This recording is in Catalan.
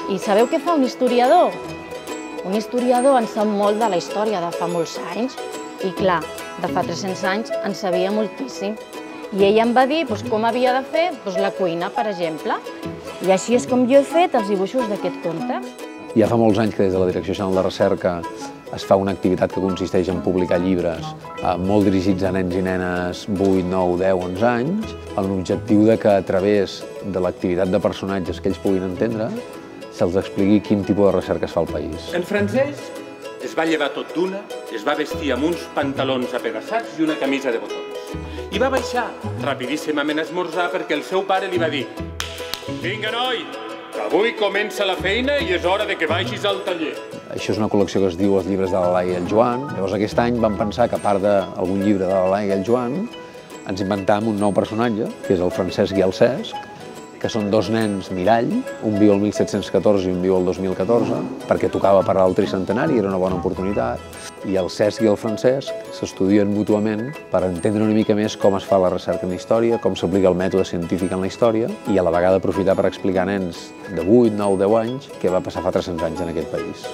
I sabeu què fa un historiador? Un historiador en sap molt de la història de fa molts anys i, clar, de fa 300 anys en sabia moltíssim. I ell em va dir com havia de fer la cuina, per exemple. I així és com jo he fet els dibuixos d'aquest conte. Ja fa molts anys que des de la Direcció General de Recerca es fa una activitat que consisteix en publicar llibres molt dirigits a nens i nenes 8, 9, 10, 11 anys, amb l'objectiu que a través de l'activitat de personatges que ells puguin entendre se'ls expliqui quin tipus de recerca es fa al país. En Francesc es va llevar tot d'una, es va vestir amb uns pantalons apedaçats i una camisa de botons. I va baixar rapidíssimament a esmorzar perquè el seu pare li va dir: «Vinga, noi, que avui comença la feina i és hora de que vagis al taller». Això és una col·lecció que es diu Els llibres de l'Alai i el Joan. Llavors aquest any vam pensar que a part d'algun llibre de l'Alai i el Joan ens inventàvem un nou personatge, que és el Francesc i el Cesc, que són dos nens mirall, un viu el 1714 i un viu el 2014, perquè tocava per al tricentenari, era una bona oportunitat, i el Cesc i el Francesc s'estudien mútuament per entendre una mica més com es fa la recerca en història, com s'aplica el mètode científic en la història, i a la vegada aprofitar per explicar a nens de 8, 9, 10 anys què va passar fa 300 anys en aquest país.